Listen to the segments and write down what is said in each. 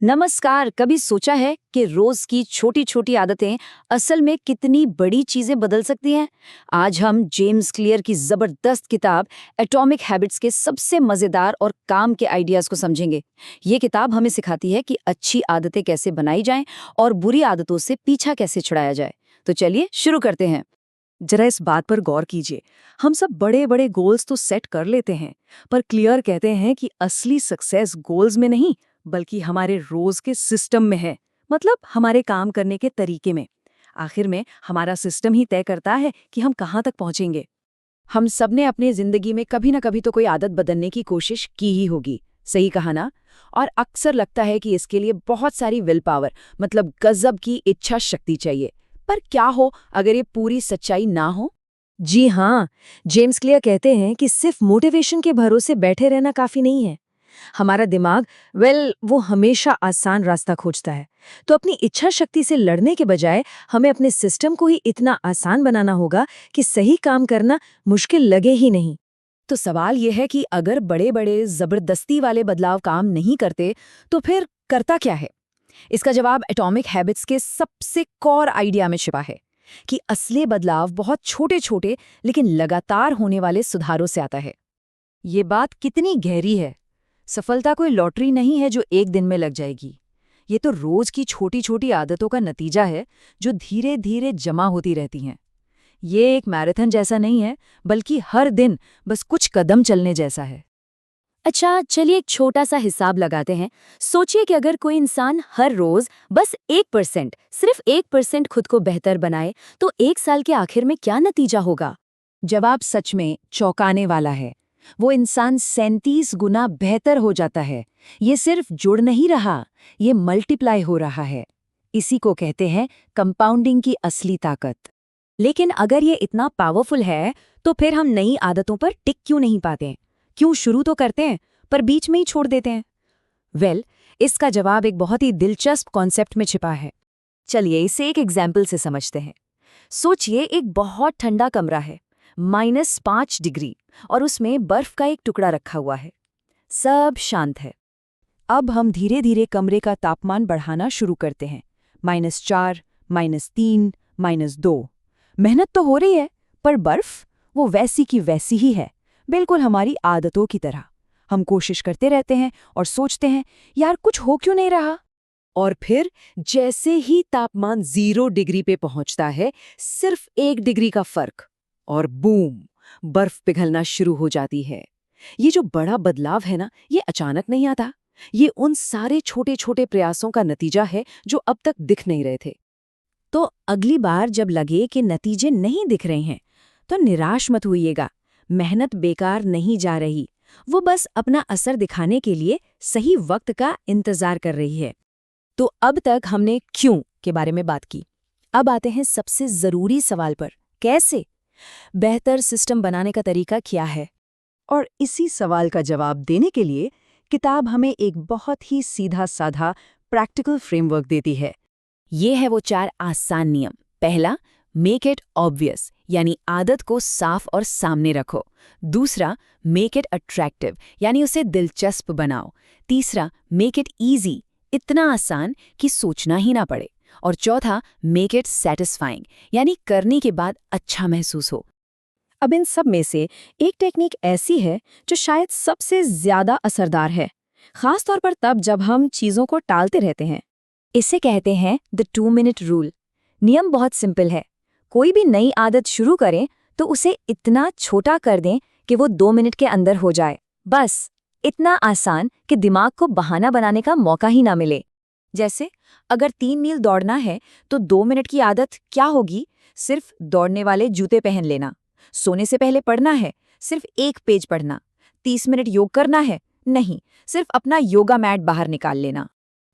नमस्कार। कभी सोचा है कि रोज की छोटी छोटी आदतें असल में कितनी बड़ी चीजें बदल सकती हैं? आज हम जेम्स क्लियर की जबरदस्त किताब एटॉमिक हैबिट्स के सबसे मजेदार और काम के आइडियाज को समझेंगे। ये किताब हमें सिखाती है कि अच्छी आदतें कैसे बनाई जाएं और बुरी आदतों से पीछा कैसे छुड़ाया जाए। तो चलिए शुरू करते हैं। जरा इस बात पर गौर कीजिए। हम सब बड़े बड़े गोल्स तो सेट कर लेते हैं, पर क्लियर कहते हैं कि असली सक्सेस गोल्स में नहीं बल्कि हमारे रोज के सिस्टम में है। मतलब हमारे काम करने के तरीके में। आखिर में हमारा सिस्टम ही तय करता है कि हम कहाँ तक पहुंचेंगे। हम सबने अपनी जिंदगी में कभी ना कभी तो कोई आदत बदलने की कोशिश की ही होगी, सही कहा ना? और अक्सर लगता है कि इसके लिए बहुत सारी विल पावर, मतलब गजब की इच्छा शक्ति चाहिए। पर क्या हो अगर ये पूरी सच्चाई ना हो? जी हाँ, जेम्स क्लियर कहते हैं कि सिर्फ मोटिवेशन के भरोसे बैठे रहना काफी नहीं है। हमारा दिमाग वो हमेशा आसान रास्ता खोजता है। तो अपनी इच्छा शक्ति से लड़ने के बजाय हमें अपने सिस्टम को ही इतना आसान बनाना होगा कि सही काम करना मुश्किल लगे ही नहीं। तो सवाल यह है कि अगर बड़े बड़े जबरदस्ती वाले बदलाव काम नहीं करते, तो फिर करता क्या है? इसका जवाब एटॉमिक हैबिट्स के सबसे कोर आइडिया में छिपा है कि असली बदलाव बहुत छोटे छोटे लेकिन लगातार होने वाले सुधारों से आता है। ये बात कितनी गहरी है। सफलता कोई लॉटरी नहीं है जो एक दिन में लग जाएगी। ये तो रोज की छोटी छोटी आदतों का नतीजा है जो धीरे धीरे जमा होती रहती हैं। ये एक मैराथन जैसा नहीं है, बल्कि हर दिन बस कुछ कदम चलने जैसा है। अच्छा, चलिए एक छोटा सा हिसाब लगाते हैं। सोचिए कि अगर कोई इंसान हर रोज बस 1%, सिर्फ 1% खुद को बेहतर बनाए, तो एक साल के आखिर में क्या नतीजा होगा? जवाब सच में चौंकाने वाला है। वो इंसान 37 गुना बेहतर हो जाता है। ये सिर्फ जुड़ नहीं रहा, ये मल्टीप्लाई हो रहा है। इसी को कहते हैं कंपाउंडिंग की असली ताकत। लेकिन अगर ये इतना पावरफुल है, तो फिर हम नई आदतों पर टिक क्यों नहीं पाते? क्यों शुरू तो करते हैं पर बीच में ही छोड़ देते हैं? इसका जवाब एक बहुत ही दिलचस्प कॉन्सेप्ट में छिपा है। चलिए इसे एक एग्जाम्पल से समझते हैं। सोचिए एक बहुत ठंडा कमरा है, -5 डिग्री, और उसमें बर्फ का एक टुकड़ा रखा हुआ है। सब शांत है। अब हम धीरे धीरे कमरे का तापमान बढ़ाना शुरू करते हैं। -4, -3, -2। मेहनत तो हो रही है, पर बर्फ वो वैसी की वैसी ही है, बिल्कुल हमारी आदतों की तरह। हम कोशिश करते रहते हैं और सोचते हैं, यार कुछ हो क्यों नहीं रहा। और फिर जैसे ही तापमान 0 डिग्री पे पहुंचता है, सिर्फ 1 डिग्री का फर्क, और बूम, बर्फ पिघलना शुरू हो जाती है। ये जो बड़ा बदलाव है ना, ये अचानक नहीं आता। ये उन सारे छोटे छोटे प्रयासों का नतीजा है जो अब तक दिख नहीं रहे थे। तो अगली बार जब लगे कि नतीजे नहीं दिख रहे हैं, तो निराश मत होइएगा। मेहनत बेकार नहीं जा रही, वो बस अपना असर दिखाने के लिए सही वक्त का इंतजार कर रही है। तो अब तक हमने क्यों के बारे में बात की। अब आते हैं सबसे जरूरी सवाल पर, कैसे? बेहतर सिस्टम बनाने का तरीका क्या है? और इसी सवाल का जवाब देने के लिए किताब हमें एक बहुत ही सीधा साधा प्रैक्टिकल फ्रेमवर्क देती है। ये है वो 4 आसान नियम। पहला, मेक इट ऑब्वियस, यानी आदत को साफ और सामने रखो। दूसरा, मेक इट अट्रैक्टिव, यानी उसे दिलचस्प बनाओ। तीसरा, मेक इट ईजी, इतना आसान कि सोचना ही ना पड़े। और चौथा, मेक इट सैटिस्फाइंग, यानी करने के बाद अच्छा महसूस हो। अब इन सब में से एक टेक्निक ऐसी है जो शायद सबसे ज्यादा असरदार है, खास तौर पर तब जब हम चीजों को टालते रहते हैं। इसे कहते हैं द 2 मिनट रूल। नियम बहुत सिंपल है। कोई भी नई आदत शुरू करें तो उसे इतना छोटा कर दें कि वो 2 मिनट के अंदर हो जाए। बस इतना आसान कि दिमाग को बहाना बनाने का मौका ही ना मिले। जैसे अगर 3 मील दौड़ना है तो 2 मिनट की आदत क्या होगी? सिर्फ दौड़ने वाले जूते पहन लेना। सोने से पहले पढ़ना है, सिर्फ 1 पेज पढ़ना। 30 मिनट योग करना है, नहीं, सिर्फ अपना योगा मैट बाहर निकाल लेना।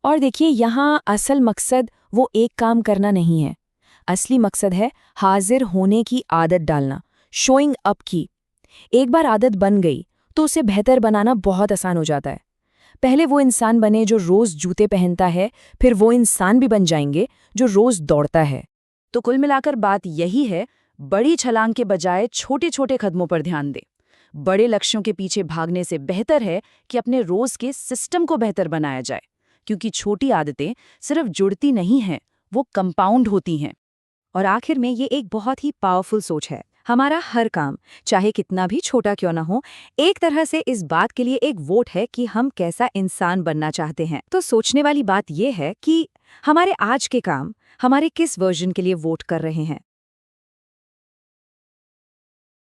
और देखिए, यहाँ असल मकसद वो एक काम करना नहीं है। असली मकसद है हाजिर होने की आदत डालना, शोइंग अप की। एक बार आदत बन गई तो उसे बेहतर बनाना बहुत आसान हो जाता है। पहले वो इंसान बने जो रोज जूते पहनता है, फिर वो इंसान भी बन जाएंगे जो रोज दौड़ता है। तो कुल मिलाकर बात यही है, बड़ी छलांग के बजाय छोटे छोटे कदमों पर ध्यान दे। बड़े लक्ष्यों के पीछे भागने से बेहतर है कि अपने रोज के सिस्टम को बेहतर बनाया जाए। क्योंकि छोटी आदतें सिर्फ जुड़ती नहीं हैं, वो कंपाउंड होती हैं। और आखिर में ये एक बहुत ही पावरफुल सोच है। हमारा हर काम, चाहे कितना भी छोटा क्यों ना हो, एक तरह से इस बात के लिए एक वोट है कि हम कैसा इंसान बनना चाहते हैं। तो सोचने वाली बात ये है कि हमारे आज के काम हमारे किस वर्जन के लिए वोट कर रहे हैं।